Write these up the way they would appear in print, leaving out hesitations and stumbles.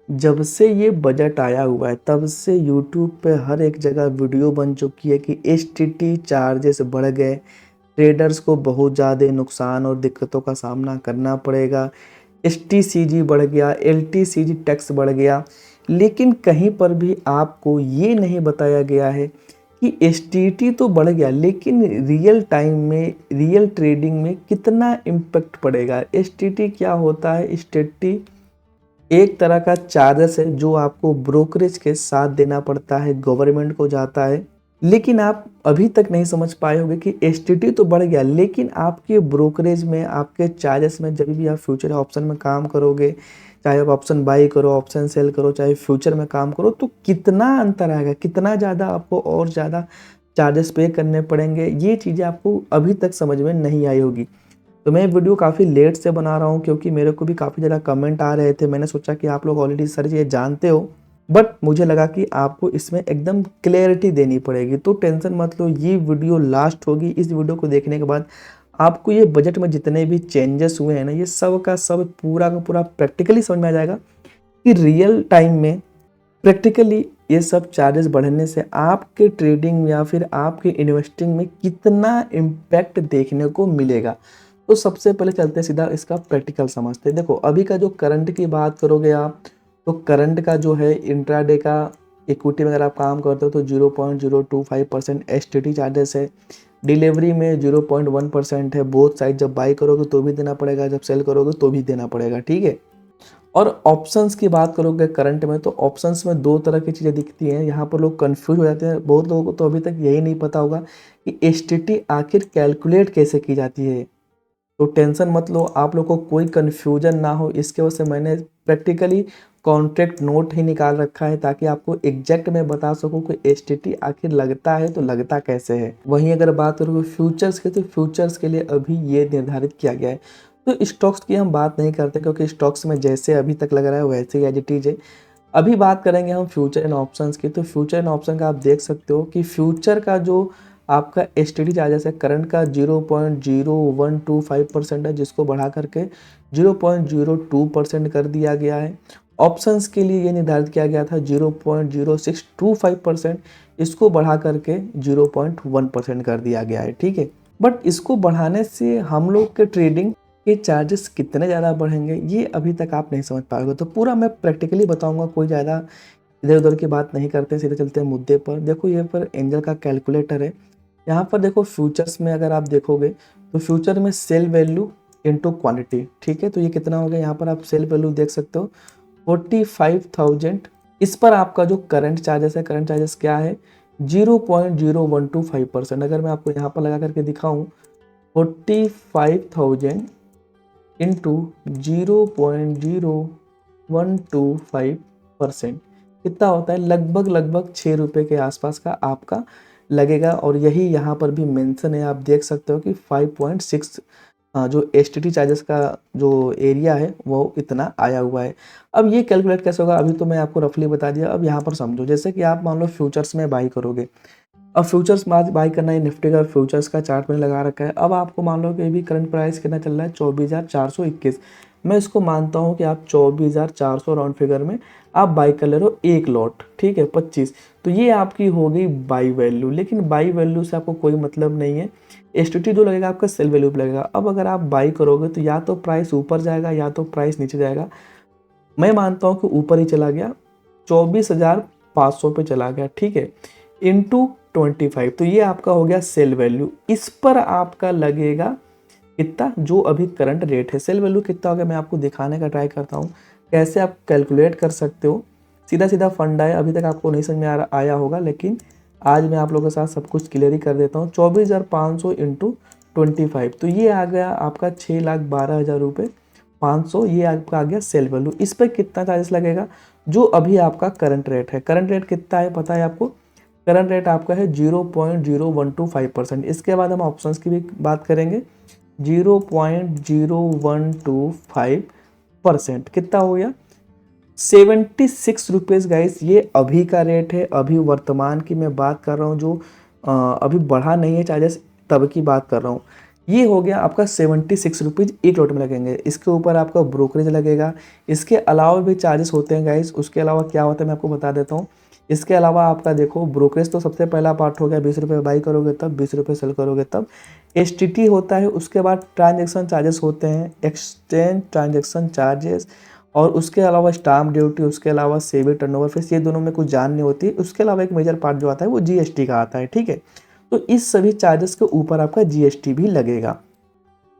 जब से ये बजट आया हुआ है तब से यूट्यूब पे हर एक जगह वीडियो बन चुकी है कि एसटीटी चार्जेस बढ़ गए, ट्रेडर्स को बहुत ज़्यादा नुकसान और दिक्कतों का सामना करना पड़ेगा, एसटीसीजी बढ़ गया, एलटीसीजी टैक्स बढ़ गया। लेकिन कहीं पर भी आपको ये नहीं बताया गया है कि एसटीटी तो बढ़ गया लेकिन रियल टाइम में, रियल ट्रेडिंग में कितना इम्पैक्ट पड़ेगा। एसटीटी क्या होता है? एसटीटी एक तरह का चार्जेस है जो आपको ब्रोकरेज के साथ देना पड़ता है, गवर्नमेंट को जाता है। लेकिन आप अभी तक नहीं समझ पाए होंगे कि एसटीटी तो बढ़ गया लेकिन आपके ब्रोकरेज में, आपके चार्जेस में, जब भी आप फ्यूचर ऑप्शन में काम करोगे, चाहे आप ऑप्शन बाई करो, ऑप्शन सेल करो, चाहे फ्यूचर में काम करो, तो कितना अंतर आएगा, कितना ज़्यादा आपको और ज़्यादा चार्जेस पे करने पड़ेंगे, ये चीज़ें आपको अभी तक समझ में नहीं आई होगी। तो मैं वीडियो काफ़ी लेट से बना रहा हूँ क्योंकि मेरे को भी काफ़ी ज़्यादा कमेंट आ रहे थे। मैंने सोचा कि आप लोग ऑलरेडी सारी चीज़ें जानते हो, बट मुझे लगा कि आपको इसमें एकदम क्लैरिटी देनी पड़ेगी। तो टेंशन मत लो, ये वीडियो लास्ट होगी। इस वीडियो को देखने के बाद आपको ये बजट में जितने भी चेंजेस हुए हैं ना, ये सब का सब पूरा का पूरा प्रैक्टिकली समझ में आ जाएगा कि रियल टाइम में प्रैक्टिकली ये सब चार्जेस बढ़ने से आपके ट्रेडिंग या फिर आपके इन्वेस्टिंग में कितना इम्पैक्ट देखने को मिलेगा। तो सबसे पहले चलते हैं सीधा इसका प्रैक्टिकल समझते हैं। देखो अभी का जो करंट की बात करोगे आप, तो करंट का जो है इंट्राडे का इक्विटी में अगर आप काम करते हो तो 0.025% एसटीटी चार्जेस है। डिलीवरी में 0.1% है। बोथ साइड जब बाई करोगे तो भी देना पड़ेगा, जब सेल करोगे तो भी देना पड़ेगा, ठीक है। और ऑप्शंस की बात करोगे करंट में, तो ऑप्शंस में दो तरह की चीज़ें दिखती हैं। यहाँ पर लोग कंफ्यूज हो जाते हैं। बहुत लोगों को तो अभी तक यही नहीं पता होगा कि एसटीटी आखिर कैलकुलेट कैसे की जाती है। तो टेंशन मत लो, आप लोग को कोई कन्फ्यूजन ना हो, इसके वजह से मैंने प्रैक्टिकली कॉन्ट्रैक्ट नोट ही निकाल रखा है ताकि आपको एग्जैक्ट मैं बता सकूं कि एसटीटी आखिर लगता है तो लगता कैसे है। वहीं अगर बात करोगे फ्यूचर्स की, तो फ्यूचर्स के लिए अभी ये निर्धारित किया गया है। तो स्टॉक्स की हम बात नहीं करते क्योंकि स्टॉक्स में जैसे अभी तक लग रहा है वैसे ही एज इट इज है। अभी बात करेंगे हम फ्यूचर एंड ऑप्शंस की। तो फ्यूचर एंड ऑप्शन का आप देख सकते हो कि फ्यूचर का जो आपका एसटीडी चार्जेस है करंट का 0.0125% है, जिसको बढ़ा करके 0.02% कर दिया गया है। ऑप्शंस के लिए ये निर्धारित किया गया था 0.0625%, इसको बढ़ा करके 0.1% कर दिया गया है, ठीक है। बट इसको बढ़ाने से हम लोग के ट्रेडिंग के चार्जेस कितने ज़्यादा बढ़ेंगे ये अभी तक आप नहीं समझ पाओगे। तो पूरा मैं प्रैक्टिकली बताऊंगा, कोई ज़्यादा इधर उधर की बात नहीं करते, सीधे चलते हैं मुद्दे पर। देखो ये पर एंजल का कैलकुलेटर है। यहाँ पर देखो फ्यूचर्स में अगर आप देखोगे तो फ्यूचर में सेल वैल्यू इनटू क्वांटिटी, ठीक है। तो ये कितना हो गया, यहाँ पर आप सेल वैल्यू देख सकते हो 45,000। इस पर आपका जो करंट चार्जेस है, करंट चार्जेस क्या है 0.0125%। अगर मैं आपको यहाँ पर लगा करके दिखाऊं 45,000 इंटू 0.0125% कितना होता है, लगभग लगभग 6 रुपये के आसपास का आपका लगेगा। और यही यहाँ पर भी मेंशन है, आप देख सकते हो कि 5.6 जो एसटीटी चार्जेस का जो एरिया है वो इतना आया हुआ है। अब ये कैलकुलेट कैसे होगा, अभी तो मैं आपको रफली बता दिया। अब यहाँ पर समझो, जैसे कि आप मान लो फ्यूचर्स में बाई करोगे। अब फ्यूचर्स बाई करना है, निफ्टी का फ्यूचर्स का चार्ट मैंने लगा रखा है। अब आपको मान लो कि अभी करंट प्राइस कितना चल रहा है 24,421। मैं इसको मानता हूँ कि आप 24,400 राउंड फिगर में आप बाई कर ले रहे हो एक लॉट, ठीक है 25। तो ये आपकी हो गई बाई वैल्यू। लेकिन बाई वैल्यू से आपको कोई मतलब नहीं है, एसटीटी जो लगेगा आपका सेल वैल्यू पे लगेगा। अब अगर आप बाई करोगे तो या तो प्राइस ऊपर जाएगा या तो प्राइस नीचे जाएगा। मैं मानता हूँ कि ऊपर ही चला गया, 24,500 पे चला गया, ठीक है, इंटू 25। तो ये आपका हो गया सेल वैल्यू। इस पर आपका लगेगा कितना, जो अभी करंट रेट है। सेल वैल्यू कितना हो गया मैं आपको दिखाने का ट्राई करता हूँ कैसे आप कैलकुलेट कर सकते हो। सीधा सीधा फंडा है, अभी तक आपको नहीं समझ में आया होगा, लेकिन आज मैं आप लोगों के साथ सब कुछ क्लियर ही कर देता हूँ। 24,500 इंटू 25, तो ये आ गया आपका 6,12,000 रुपये 500। ये आपका आ गया सेल वैल्यू। इस पर कितना चार्जेस लगेगा, जो अभी आपका करंट रेट है। करंट रेट कितना है पता है आपको, करंट रेट आपका है 0.0125%। इसके बाद हम ऑप्शंस की भी बात करेंगे। 0.0125% कितना हो गया 76 रुपीज़ गाइस। ये अभी का रेट है, अभी वर्तमान की मैं बात कर रहा हूँ, जो अभी बढ़ा नहीं है चार्जेस, तब की बात कर रहा हूँ। ये हो गया आपका 76 रुपीज़ एक लॉट में लगेंगे। इसके ऊपर आपका ब्रोकरेज लगेगा। इसके अलावा भी चार्जेस होते हैं गाइस। उसके अलावा क्या होता है मैं आपको बता देता हूँ। इसके अलावा आपका देखो ब्रोकरेज तो सबसे पहला पार्ट हो गया, 20 रुपये बाई करोगे तब, 20 रुपये सेल करोगे तब। एसटीटी होता है, उसके बाद ट्रांजेक्शन चार्जेस होते हैं, एक्सचेंज ट्रांजेक्शन चार्जेस, और उसके अलावा स्टाम्प ड्यूटी, उसके अलावा सेवी टर्नओवर फीस, ये दोनों में कुछ जान नहीं होती। उसके अलावा एक मेजर पार्ट जो आता है वो जीएसटी का आता है, ठीक है। तो इस सभी चार्जेस के ऊपर आपका जीएसटी भी लगेगा।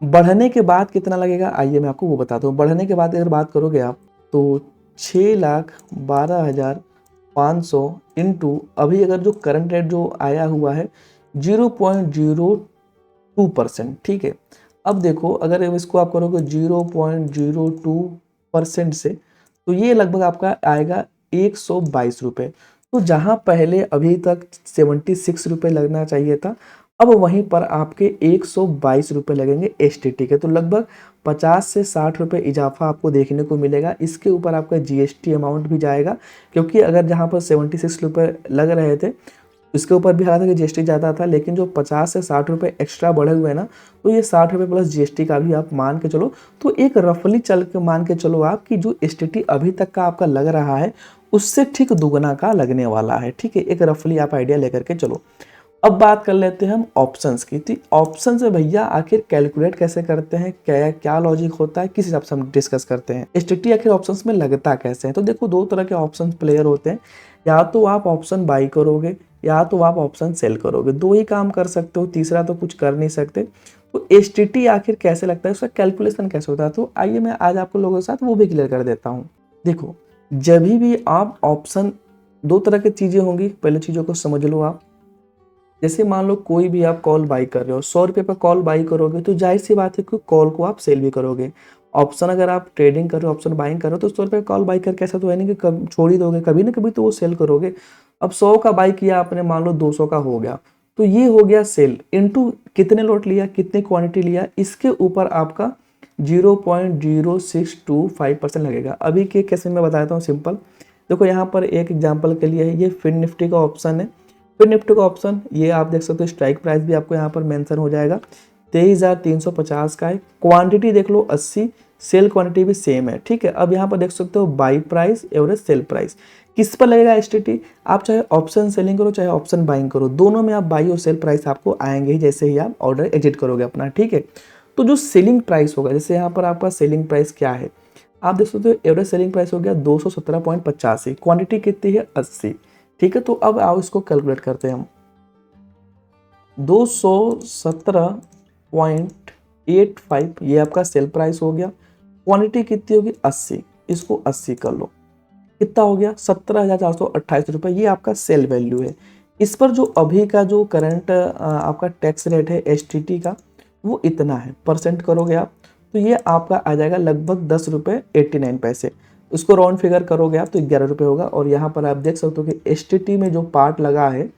बढ़ने के बाद कितना लगेगा आइए मैं आपको वो बताता हूँ। बढ़ने के बाद अगर बात करोगे आप तो 6,12,500 इंटू अभी अगर जो करंट रेट जो आया हुआ है 0.02%, ठीक है। अब देखो अगर इसको आप करोगे 0.02% से तो ये लगभग आपका आएगा 122 रुपये। तो जहाँ पहले अभी तक 76 रुपये लगना चाहिए था, अब वहीं पर आपके 122 रुपये लगेंगे एसटीटी के। तो लगभग 50 से 60 रुपये इजाफा आपको देखने को मिलेगा। इसके ऊपर आपका जीएसटी अमाउंट भी जाएगा, क्योंकि अगर जहाँ पर 76 रुपये लग रहे थे इसके ऊपर भी हालांकि जीएसटी ज़्यादा था, लेकिन जो 50 से 60 रुपये एक्स्ट्रा बढ़े हुए हैं ना, तो ये 60 रुपये प्लस जीएसटी का भी आप मान के चलो। तो एक रफली चल के मान के चलो आप कि जो एसटीटी अभी तक का आपका लग रहा है उससे ठीक दुगना का लगने वाला है, ठीक है। एक रफली आप आइडिया लेकर के चलो। अब बात कर लेते हैं हम ऑप्शंस की। तो ऑप्शन से भैया आखिर कैलकुलेट कैसे करते हैं, क्या क्या लॉजिक होता है, किस हिसाब से हम डिस्कस करते हैं, एसटीटी आखिर ऑप्शंस में लगता कैसे है। तो देखो दो तरह के ऑप्शन प्लेयर होते हैं, या तो आप ऑप्शन बाई करोगे या तो आप ऑप्शन सेल करोगे, दो ही काम कर सकते हो, तीसरा तो कुछ कर नहीं सकते। तो एसटीटी आखिर कैसे लगता है, उसका कैलकुलेशन कैसे होता है, तो आइए मैं आज आपको लोगों के साथ वो भी क्लियर कर देता हूँ। देखो जब भी आप ऑप्शन, दो तरह की चीज़ें होंगी, पहले चीज़ों को समझ लो आप। जैसे मान लो कोई भी आप कॉल बाई कर रहे हो, 100 रुपये पर कॉल बाई करोगे तो जाहिर सी बात है कि कॉल को आप सेल भी करोगे। ऑप्शन अगर आप ट्रेडिंग कर रहे हो, ऑप्शन बाइंग कर रहे हो, तो 100 रुपये कॉल बाई करके ऐसा तो है नहीं कि कभी छोड़ ही दोगे, कभी ना कभी तो वो सेल करोगे। अब 100 का बाई किया आपने, मान लो 200 का हो गया, तो ये हो गया सेल। इनटू कितने लॉट लिया, कितनी क्वांटिटी लिया, इसके ऊपर आपका 0.0625% लगेगा। अभी के केस में मैं बताता हूँ सिंपल। देखो यहाँ पर एक एग्जांपल के लिए है, ये फिन निफ्टी का ऑप्शन है। फिर निफ्टी का ऑप्शन ये आप देख सकते हो, स्ट्राइक प्राइस भी आपको यहाँ पर मेंशन हो जाएगा, 23,350 का है। क्वांटिटी देख लो 80, सेल क्वांटिटी भी सेम है, ठीक है। अब यहाँ पर देख सकते हो by price, average sale price, किस पर लगेगा एसटीटी। आप चाहे ऑप्शन सेलिंग करो चाहे ऑप्शन बाइंग करो, दोनों में आप बाई और सेल प्राइस आपको आएंगे ही जैसे ही आप ऑर्डर एग्जिट करोगे अपना, ठीक है। तो जो सेलिंग प्राइस होगा, जैसे यहाँ पर आपका सेलिंग प्राइस क्या है आप देख सकते हो, एवरेज सेलिंग प्राइस हो गया 217.85, क्वांटिटी कितनी है 80, ठीक है। तो अब आओ इसको कैलकुलेट करते हैं हम। 217.85 ये आपका सेल प्राइस हो गया, क्वांटिटी कितनी होगी 80, इसको 80 कर लो, कितना हो गया 17,428 रुपये, ये आपका सेल वैल्यू है। इस पर जो अभी का जो करंट आपका टैक्स रेट है एसटीटी का वो इतना है, परसेंट करोगे आप तो ये आपका आ जाएगा लगभग 10 रुपये 89 पैसे। उसको राउंड फिगर करोगे आप तो 11 रुपये होगा। और यहाँ पर आप देख सकते हो कि एसटीटी में जो पार्ट लगा है,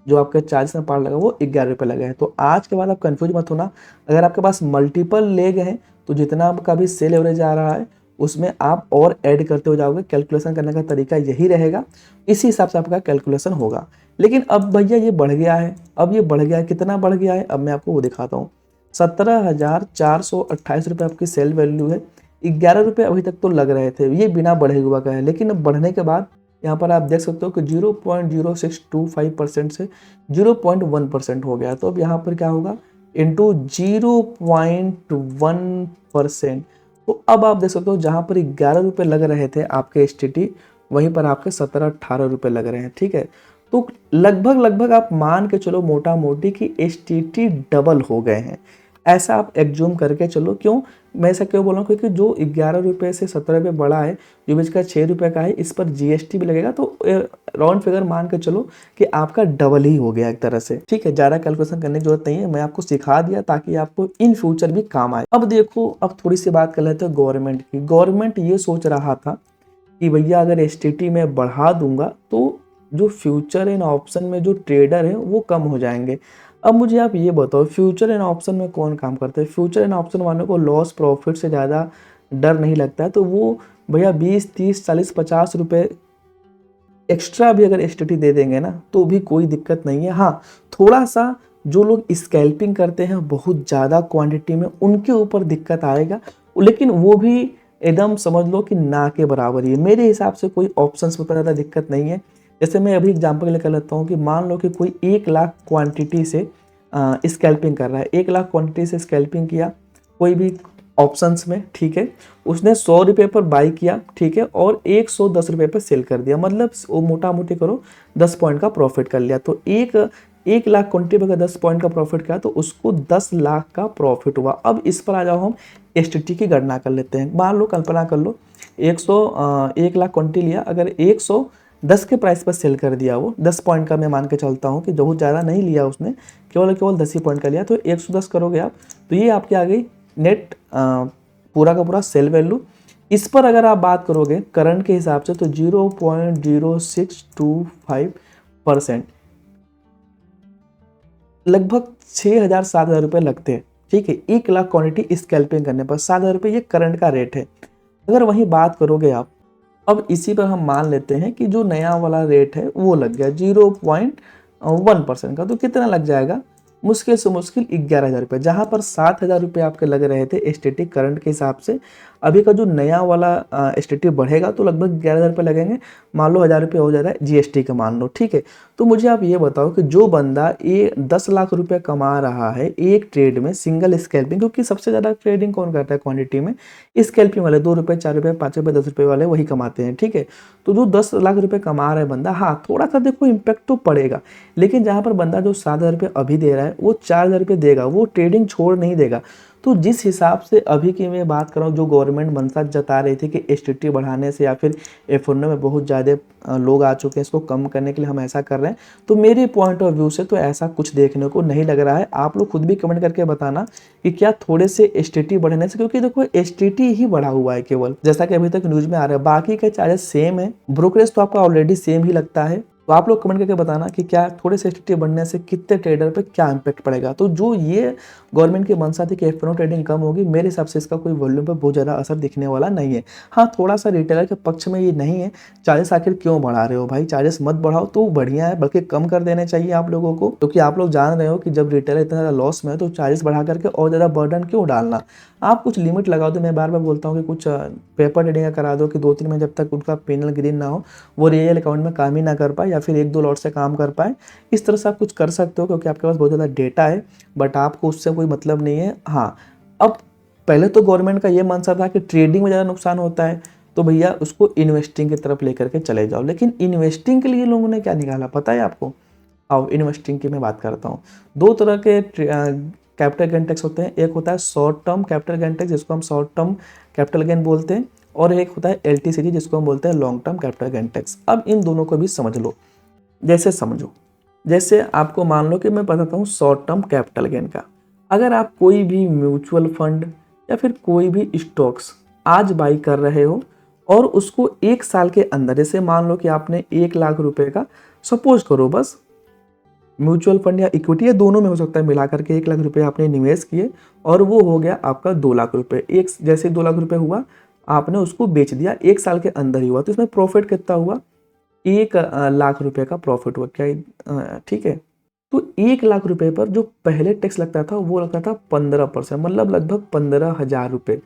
जो आपका चार्ज में पार्ट लगा वो 11 रुपये लगा है। तो आज के बाद आप कंफ्यूज मत होना, अगर आपके पास मल्टीपल लेग हैं तो जितना आपका भी सेल एवरेज आ रहा है उसमें आप और ऐड करते हो जाओगे। कैलकुलेशन करने का तरीका यही रहेगा, इसी हिसाब से आपका कैलकुलेशन होगा। लेकिन अब भैया ये बढ़ गया है, अब ये बढ़ गया है, कितना बढ़ गया है अब मैं आपको वो दिखाता हूँ। 17,428 रुपये आपकी सेल वैल्यू है, 11 रुपये अभी तक तो लग रहे थे, ये बिना बढ़े हुआ का है। लेकिन अब बढ़ने के बाद यहाँ पर आप देख सकते हो कि 0.0625% से 0.1% हो गया। तो अब यहाँ पर क्या होगा, इंटू 0.1%। तो अब आप देख सकते हो जहाँ पर 11 रुपये लग रहे थे आपके एसटीटी, वहीं पर आपके 17-18 रुपये लग रहे हैं, ठीक है। तो लगभग लगभग आप मान के चलो मोटा मोटी कि एसटीटी डबल हो गए हैं, ऐसा आप एग्जूम करके चलो। क्यों मैं ऐसा क्यों बोल रहा हूँ, क्योंकि जो 11 रुपये से 17 रुपये बढ़ा है, जो बीच का 6 रुपये का है, इस पर जीएसटी भी लगेगा। तो राउंड फिगर मान के चलो कि आपका डबल ही हो गया एक तरह से, ठीक है। ज़्यादा कैलकुलेशन करने की जरूरत नहीं है, मैं आपको सिखा दिया ताकि आपको इन फ्यूचर भी काम आए। अब देखो अब थोड़ी सी बात कर लेते हैं गवर्नमेंट की। गवर्नमेंट ये सोच रहा था कि भैया अगर एसटीटी में बढ़ा दूंगा तो जो फ्यूचर एंड ऑप्शन में जो ट्रेडर है वो कम हो जाएंगे। अब मुझे आप ये बताओ फ्यूचर एंड ऑप्शन में कौन काम करता है। फ्यूचर एंड ऑप्शन वालों को लॉस प्रॉफिट से ज़्यादा डर नहीं लगता है, तो वो भैया 20, 30, 40, 50 रुपये एक्स्ट्रा भी अगर एसटीटी दे देंगे ना तो भी कोई दिक्कत नहीं है। हाँ थोड़ा सा जो लोग स्कैल्पिंग करते हैं बहुत ज़्यादा क्वांटिटी में, उनके ऊपर दिक्कत आएगा, लेकिन वो भी एकदम समझ लो कि ना के बराबर ही है। मेरे हिसाब से कोई ऑप्शंस में ज़्यादा दिक्कत नहीं है। जैसे मैं अभी एग्जांपल लेकर लेता हूँ कि मान लो कि कोई 1 लाख क्वांटिटी से स्कैल्पिंग कर रहा है, 1 लाख क्वांटिटी से स्कैल्पिंग किया कोई भी ऑप्शंस में, ठीक है। उसने 100 रुपये पर बाई किया, ठीक है, और 110 रुपये पर सेल कर दिया, मतलब वो मोटा मोटी करो 10 पॉइंट का प्रॉफिट कर लिया। तो एक लाख क्वांटिटी पर 10 पॉइंट का प्रॉफिट किया तो उसको 10 लाख का प्रॉफिट हुआ। अब इस पर आ जाओ, हम एसटीटी की गणना कर लेते हैं। मान लो, कल्पना कर लो 1 लाख क्वांटिटी लिया, अगर 110 के प्राइस पर सेल कर दिया, वो 10 पॉइंट का मैं मान के चलता हूँ कि बहुत ज़्यादा नहीं लिया उसने, केवल 10 ही पॉइंट का लिया, तो 110 करोगे आप तो ये आपकी आ गई नेट पूरा का पूरा सेल वैल्यू। इस पर अगर आप बात करोगे करंट के हिसाब से तो 0.0625%, लगभग 6,000-7,000 रुपये लगते हैं, ठीक है। 1 लाख क्वांटिटी स्कैल्पिंग करने पर 7,000 रुपये ये करंट का रेट है। अगर वहीं बात करोगे आप, अब इसी पर हम मान लेते हैं कि जो नया वाला रेट है वो लग गया 0.1% का, तो कितना लग जाएगा, मुश्किल से मुश्किल 11,000 रुपये। जहाँ पर 7,000 रुपये आपके लग रहे थे स्टैटिक करंट के हिसाब से, अभी का जो नया वाला स्टैटिक बढ़ेगा तो लगभग 11,000 रुपये लगेंगे। मान लो 1,000 रुपये हो जा रहा है जीएसटी का, मान लो, ठीक है। तो मुझे आप ये बताओ कि जो बंदा ये 10 लाख रुपये कमा रहा है एक ट्रेड में, सिंगल स्कैल्पिंग, क्योंकि सबसे ज़्यादा ट्रेडिंग कौन करता है क्वांटिटी में, स्कैल्पिंग वाले, 2 रुपये 4 रुपये 5 रुपये 10 रुपये वाले वही कमाते हैं, ठीक है। तो जो 10 लाख रुपये कमा रहा है बंदा, हाँ थोड़ा सा देखो इम्पैक्ट तो पड़ेगा, लेकिन जहाँ पर बंदा जो 7,000 रुपये अभी दे रहा है वो 4,000 रुपये देगा, वो ट्रेडिंग छोड़ नहीं देगा। तो जिस हिसाब से अभी की मैं बात कर रहा हूँ, जो गवर्नमेंट मंशा जता रही थी कि एसटीटी बढ़ाने से या फिर एफ में बहुत ज़्यादा लोग आ चुके हैं, इसको कम करने के लिए हम ऐसा कर रहे हैं, तो मेरे पॉइंट ऑफ व्यू से तो ऐसा कुछ देखने को नहीं लग रहा है। आप लोग खुद भी कमेंट करके बताना कि क्या थोड़े से एसटीटी बढ़ने से, क्योंकि देखो एसटीटी ही बढ़ा हुआ है केवल, जैसा कि अभी तक न्यूज में आ रहा है, बाकी के चार्जेस सेम है, ब्रोकरेज तो आपका ऑलरेडी सेम ही लगता है। तो आप लोग कमेंट करके बताना कि क्या थोड़े से एसटीटी बढ़ने से कितने ट्रेडर पे क्या इंपैक्ट पड़ेगा। तो जो ये गवर्नमेंट की मंशा थी कि एफ ट्रेडिंग कम होगी, मेरे हिसाब से इसका कोई वॉल्यूम पे बहुत ज़्यादा असर दिखने वाला नहीं है। हाँ, थोड़ा सा रिटेलर के पक्ष में ये नहीं है, चार्जेस आखिर क्यों बढ़ा रहे हो भाई, चार्जेस मत बढ़ाओ तो बढ़िया है, बल्कि कम कर देने चाहिए आप लोगों को, क्योंकि आप लोग जान रहे हो कि जब रिटेलर इतना ज़्यादा लॉस में है तो चार्जेस बढ़ा करके और ज़्यादा बर्डन क्यों डालना। आप कुछ लिमिट लगाओ। तो मैं बार बार बोलता हूँ कि कुछ पेपर ट्रेडिंग करा दो कि 2-3 महीने जब तक उनका पेनल ग्रीन ना हो, वो रियल अकाउंट में काम ही ना कर पाए या फिर 1-2 लॉट से काम कर पाए। इस तरह से आप कुछ कर सकते हो, क्योंकि आपके पास बहुत ज़्यादा डेटा है, बट आपको उससे कोई मतलब नहीं है। हाँ, अब पहले तो गवर्नमेंट का ये मंशा था कि ट्रेडिंग में ज़्यादा नुकसान होता है, तो भैया उसको इन्वेस्टिंग की तरफ लेकर के चले जाओ। लेकिन इन्वेस्टिंग के लिए लोगों ने क्या निकाला पता है आपको? आओ इन्वेस्टिंग की मैं बात करता हूँ। 2 तरह के कैपिटल गेन टैक्स होते हैं। एक होता है short term capital gain tax, जिसको हम शॉर्ट टर्म कैपिटल गेन बोलते हैं, और एक होता है एलटीसीटी, जिसको हम बोलते हैं long term capital gain tax. अब इन दोनों को भी समझ लो। जैसे समझो, जैसे आपको मान लो कि मैं बताता हूँ शॉर्ट टर्म कैपिटल गेन का। अगर आप कोई भी म्यूचुअल फंड या फिर कोई भी स्टॉक्स आज बाई कर रहे हो और उसको 1 साल के अंदर, जैसे मान लो कि आपने 1 लाख रुपए का, सपोज करो बस, म्यूचुअल फंड या इक्विटी या दोनों में हो सकता है, मिलाकर के 1 लाख रुपए आपने निवेश किए और वो हो गया आपका 2 लाख रुपए। एक जैसे 2 लाख रुपए हुआ, आपने उसको बेच दिया, 1 साल के अंदर ही हुआ, तो इसमें प्रॉफिट कितना हुआ? 1 लाख रुपए का प्रॉफिट हुआ क्या? ठीक है। तो 1 लाख रुपए पर जो पहले टैक्स लगता था वो लगता था 15%, मतलब लगभग 15,000 रुपये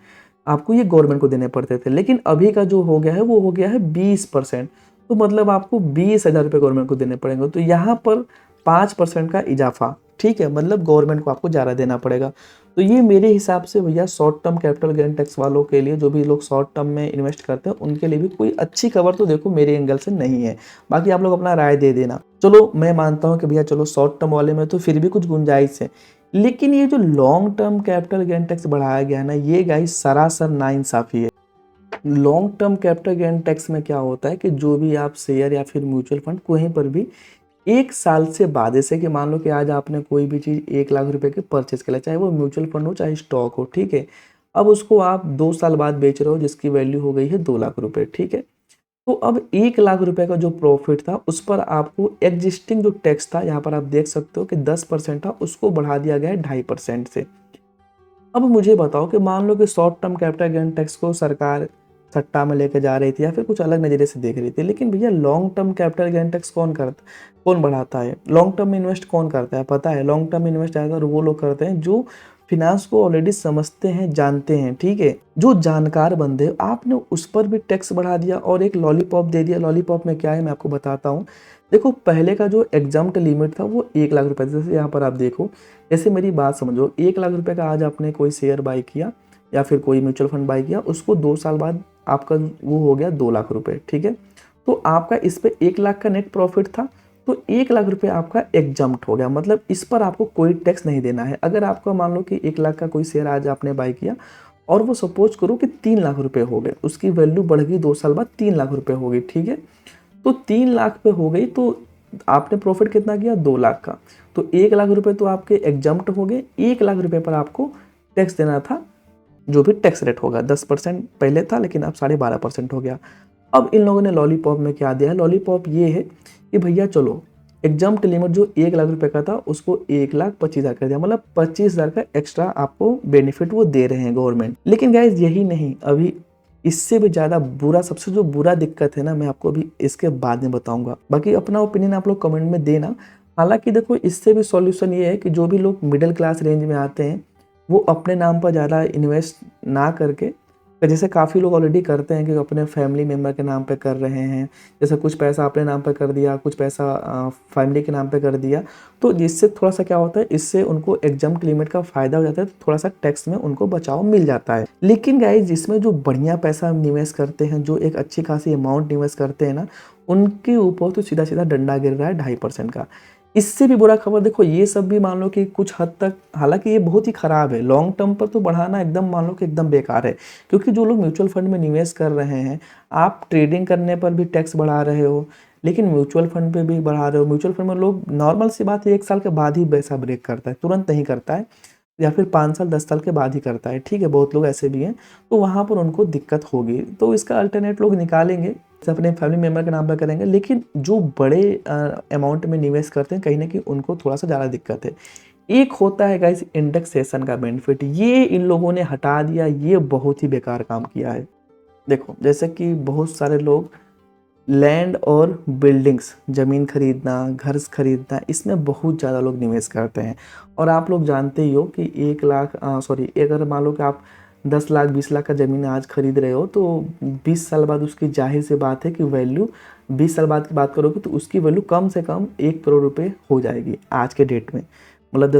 आपको ये गवर्नमेंट को देने पड़ते थे। लेकिन अभी का जो हो गया है वो हो गया है 20%, तो मतलब आपको 20,000 रुपये गवर्नमेंट को देने पड़ेंगे। तो यहाँ पर 5% का इजाफा, ठीक है, मतलब गवर्नमेंट को आपको ज़्यादा देना पड़ेगा। तो ये मेरे हिसाब से भैया short term capital gain tax वालों के लिए, जो भी लोग शॉर्ट टर्म में इन्वेस्ट करते हैं, उनके लिए भी कोई अच्छी खबर तो देखो मेरे एंगल से नहीं है। बाकी आप लोग अपना राय दे देना। चलो मैं मानता हूँ कि भैया चलो शॉर्ट टर्म वाले में तो फिर भी कुछ गुंजाइश है, लेकिन ये जो long term capital gain tax बढ़ाया गया है ना, ये गाइस सरासर नाइंसाफी है। Long term capital gain tax में क्या होता है कि जो भी आप शेयर या फिर म्यूचुअल फंड कहीं पर भी 1 साल से बाद, जैसे कि मान लो कि आज आपने कोई भी चीज़ 1 लाख रुपए की परचेज कर लिया, चाहे वो म्यूचुअल फंड हो चाहे स्टॉक हो, ठीक है। अब उसको आप 2 साल बाद बेच रहे हो, जिसकी वैल्यू हो गई है 2 लाख रुपए, ठीक है। तो अब 1 लाख रुपए का जो प्रॉफिट था उस पर आपको एग्जिस्टिंग जो टैक्स था, यहाँ पर आप देख सकते हो कि 10% था, उसको बढ़ा दिया गया है 2.5% से। अब मुझे बताओ कि मान लो कि short term capital gain tax को सरकार सट्टा में लेके जा रही थी या फिर कुछ अलग नज़रिए से देख रही थी। लेकिन भैया long term capital gain tax कौन बढ़ाता है? लॉन्ग टर्म में इन्वेस्ट कौन करता है पता है? लॉन्ग टर्म में इन्वेस्ट ज़्यादातर वो लोग करते हैं जो फिनांस को ऑलरेडी समझते हैं, जानते हैं, ठीक है, जो जानकार बंदे। आपने उस पर भी टैक्स बढ़ा दिया और एक लॉलीपॉप दे दिया। लॉलीपॉप में क्या है मैं आपको बताता हूँ। देखो पहले का जो एग्जाम्प्ट लिमिट था वो 1 लाख रुपए था। जैसे यहाँ पर आप देखो, जैसे मेरी बात समझो, 1 लाख रुपए का आज आपने कोई शेयर बाई किया या फिर कोई म्यूचुअल फंड बाई किया, उसको 2 साल बाद आपका वो हो गया 2 लाख रुपए, ठीक है। तो आपका इस पे 1 लाख का नेट प्रॉफिट था, तो 1 लाख रुपए आपका एग्जम्प्ट हो गया, मतलब इस पर आपको कोई टैक्स नहीं देना है। अगर आपका मान लो कि 1 लाख का कोई शेयर आज आपने बाई किया और वो सपोज करो कि 3 लाख रुपए हो गए, उसकी वैल्यू बढ़ गई 2 साल बाद 3 लाख रुपए हो गई, ठीक है। तो 3 लाख पे हो गई तो आपने प्रॉफिट कितना किया? 2 लाख का। तो 1 लाख रुपए तो आपके एग्जम्प्ट हो गए, 1 लाख रुपए पर आपको टैक्स देना था, जो भी टैक्स रेट होगा 10% पहले था लेकिन अब 12.5% हो गया। अब इन लोगों ने लॉलीपॉप में क्या दिया है? लॉलीपॉप ये है कि भैया चलो एग्जाम्प्ट लिमिट जो 1 लाख रुपए का था उसको 1,25,000 कर दिया, मतलब 25,000 का एक्स्ट्रा आपको बेनिफिट वो दे रहे हैं गवर्नमेंट। लेकिन गाइज यही नहीं, अभी इससे भी ज़्यादा बुरा, सबसे जो बुरा दिक्कत है ना, मैं आपको अभी इसके बाद में बताऊंगा। बाकी अपना ओपिनियन आप लोग कमेंट में देना। हालांकि देखो इससे भी सॉल्यूशन ये है कि जो भी लोग मिडिल क्लास रेंज में आते हैं वो अपने नाम पर ज़्यादा इन्वेस्ट ना करके, जैसे काफ़ी लोग ऑलरेडी करते हैं कि अपने फैमिली मेम्बर के नाम पे कर रहे हैं, जैसे कुछ पैसा अपने नाम पे कर दिया, कुछ पैसा फैमिली के नाम पे कर दिया, तो जिससे थोड़ा सा क्या होता है, इससे उनको एग्जाम्प्ट लिमिट का फ़ायदा हो जाता है, तो थोड़ा सा टैक्स में उनको बचाव मिल जाता है। लेकिन गाइस जिसमें जो बढ़िया पैसा निवेश करते हैं, जो एक अच्छी खासी अमाउंट निवेश करते हैं ना, उनके ऊपर तो सीधा सीधा डंडा गिर रहा है 2.5% का। इससे भी बुरा खबर देखो, ये सब भी मान लो कि कुछ हद तक, हालांकि ये बहुत ही खराब है, लॉन्ग टर्म पर तो बढ़ाना एकदम मान लो कि एकदम बेकार है। क्योंकि जो लोग म्यूचुअल फंड में निवेश कर रहे हैं, आप ट्रेडिंग करने पर भी टैक्स बढ़ा रहे हो, लेकिन म्यूचुअल फंड पे भी बढ़ा रहे हो। म्यूचुअल फंड में लोग, नॉर्मल सी बात है, 1 साल के बाद ही पैसा ब्रेक करता है, तुरंत नहीं करता है, या फिर 5 साल 10 साल के बाद ही करता है, ठीक है, बहुत लोग ऐसे भी हैं। तो वहाँ पर उनको दिक्कत होगी, तो इसका अल्टरनेट लोग निकालेंगे, जैसे अपने फैमिली मेम्बर के नाम पर करेंगे। लेकिन जो बड़े अमाउंट में निवेश करते हैं, कहीं ना कहीं उनको थोड़ा सा ज़्यादा दिक्कत है। एक होता है गाइस इंडेक्सेशन का बेनिफिट, ये इन लोगों ने हटा दिया, ये बहुत ही बेकार काम किया है। देखो जैसे कि बहुत सारे लोग लैंड और बिल्डिंग्स, ज़मीन खरीदना, घर खरीदना, इसमें बहुत ज़्यादा लोग निवेश करते हैं। और आप लोग जानते ही हो कि 1 लाख अगर मान लो कि आप 10 लाख 20 लाख का ज़मीन आज खरीद रहे हो, तो 20 साल बाद उसकी जाहिर सी बात है कि वैल्यू, 20 साल बाद की बात करोगे तो उसकी वैल्यू कम से कम 1 करोड़ रुपए हो जाएगी आज के डेट में। मतलब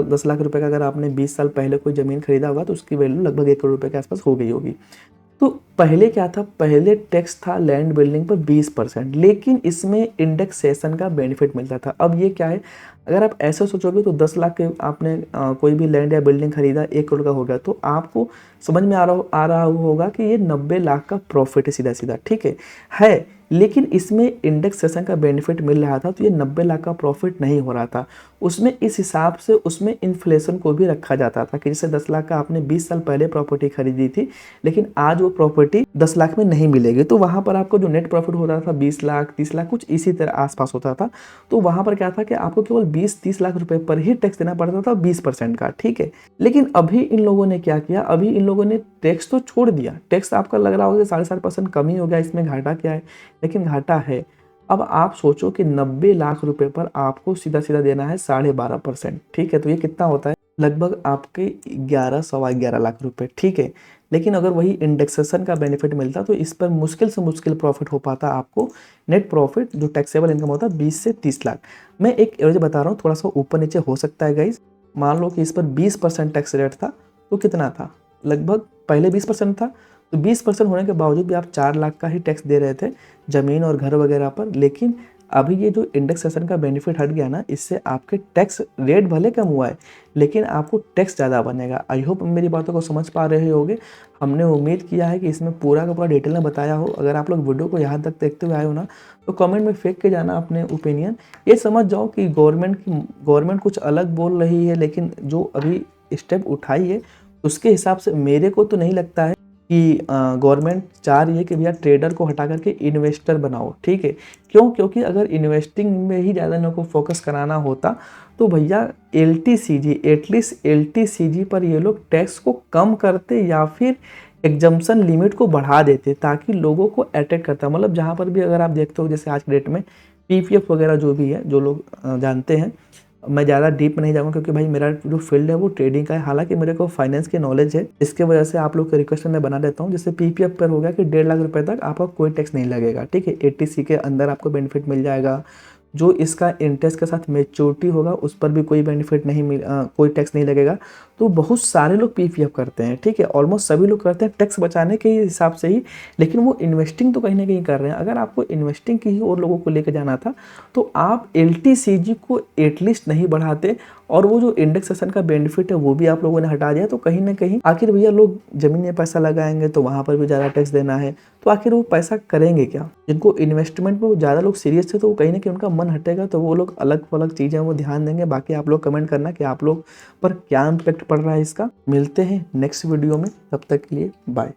10 लाख रुपए का अगर आपने 20 साल पहले कोई ज़मीन खरीदा होगा तो उसकी वैल्यू लगभग 1 करोड़ रुपए के आसपास हो गई होगी। तो पहले क्या था, पहले टैक्स था लैंड बिल्डिंग पर 20%, लेकिन इसमें इंडेक्सेशन का बेनिफिट मिलता था। अब ये क्या है, अगर आप ऐसे सोचोगे तो 10 लाख के आपने कोई भी लैंड या बिल्डिंग खरीदा, 1 करोड़ का हो गया, तो आपको समझ में आ रहा होगा कि ये 90 लाख का प्रॉफिट है सीधा सीधा, ठीक है। लेकिन इसमें इंडेक्सेशन का बेनिफिट मिल रहा था, तो ये 90 लाख का प्रॉफिट नहीं हो रहा था। उसमें इस हिसाब से उसमें इन्फ्लेशन को भी रखा जाता था कि जैसे 10 लाख का आपने 20 साल पहले प्रॉपर्टी खरीदी थी, लेकिन आज वो प्रॉपर्टी 10 लाख में नहीं मिलेगी, तो वहाँ पर आपको जो नेट प्रॉफिट हो रहा था 20 लाख 30 लाख कुछ इसी तरह आसपास होता था। तो वहाँ पर क्या था कि आपको केवल 20-30 लाख रुपए पर ही टैक्स देना पड़ता था, 20% का, ठीक है। लेकिन अभी इन लोगों ने क्या किया, अभी इन लोगों ने टैक्स तो छोड़ दिया। टैक्स आपका लग रहा होगा 7.5% कम ही हो गया, इसमें घाटा क्या है, लेकिन घाटा है। अब आप सोचो कि 90 लाख रुपए पर आपको सीधा सीधा देना है 12.5%, ठीक है। तो ये कितना होता है, लगभग आपके 11-11.25 लाख रुपए, ठीक है। लेकिन अगर वही इंडेक्सेशन का बेनिफिट मिलता तो इस पर मुश्किल से मुश्किल प्रॉफिट हो पाता आपको, नेट प्रॉफिट जो टैक्सेबल इनकम होता है 20 से 30 लाख। मैं एक एवरेज बता रहा हूँ, थोड़ा सा ऊपर नीचे हो सकता है गाइज। मान लो कि इस पर 20% टैक्स रेट था, तो कितना था, लगभग पहले 20% था, तो 20% होने के बावजूद भी आप 4 लाख का ही टैक्स दे रहे थे ज़मीन और घर वगैरह पर। लेकिन अभी ये जो इंडेक्सेशन का बेनिफिट हट गया ना, इससे आपके टैक्स रेट भले कम हुआ है, लेकिन आपको टैक्स ज़्यादा बनेगा। आई होप मेरी बातों को समझ पा रहे होगे। हमने उम्मीद किया है कि इसमें पूरा का पूरा डिटेल में बताया हो। अगर आप लोग वीडियो को यहाँ तक देखते हुए आए हो ना, तो कमेंट में फेंक के जाना अपने ओपिनियन। ये समझ जाओ कि गवर्नमेंट कुछ अलग बोल रही है, लेकिन जो अभी स्टेप उठाई है उसके हिसाब से मेरे को तो नहीं लगता है कि गवर्नमेंट चाह रही है कि भैया ट्रेडर को हटा करके इन्वेस्टर बनाओ, ठीक है। क्यों? क्योंकि अगर इन्वेस्टिंग में ही ज़्यादा लोगों को फोकस कराना होता तो भैया एटलीस्ट LTCG पर ये लोग टैक्स को कम करते, या फिर एग्जम्पशन लिमिट को बढ़ा देते ताकि लोगों को अट्रैक्ट करता है। मतलब जहाँ पर भी अगर आप देखते हो जैसे आज की डेट में पीपीएफ वगैरह जो भी है, जो लोग जानते हैं, मैं ज़्यादा डीप में नहीं जाऊँगा क्योंकि भाई मेरा जो फील्ड है वो ट्रेडिंग का है। हालाँकि मेरे को फाइनेंस की नॉलेज है, इसके वजह से आप लोग के रिक्वेस्ट मैं बना देता हूँ। जैसे पीपीएफ पर हो गया कि 1.5 लाख रुपए तक आपका कोई टैक्स नहीं लगेगा, ठीक है। एटीसी के अंदर आपको बेनिफिट मिल जाएगा। जो इसका इंटरेस्ट के साथ मैच्योरिटी होगा उस पर भी कोई बेनिफिट नहीं कोई टैक्स नहीं लगेगा। तो बहुत सारे लोग पीपीएफ करते हैं, ठीक है। ऑलमोस्ट सभी लोग करते हैं टैक्स बचाने के हिसाब से ही, लेकिन वो इन्वेस्टिंग तो कहीं ना कहीं कर रहे हैं। अगर आपको इन्वेस्टिंग की ही और लोगों को लेकर जाना था तो आप एलटीसीजी को एटलीस्ट नहीं बढ़ाते, और वो जो इंडेक्सेशन का बेनिफिट है वो भी आप लोगों ने हटा दिया। तो कहीं ना कहीं आखिर भैया लोग जमीन में पैसा लगाएंगे तो वहाँ पर भी ज़्यादा टैक्स देना है, तो आखिर वो पैसा करेंगे क्या। जिनको इन्वेस्टमेंट में ज़्यादा लोग सीरियस थे तो वो कहीं ना कहीं उनका मन हटेगा, तो वो लोग अलग अलग चीज़ें वो ध्यान देंगे। बाकी आप लोग कमेंट करना कि आप लोग पर क्या इम्पेक्ट पड़ रहा है इसका। मिलते हैं नेक्स्ट वीडियो में, तब तक के लिए बाय।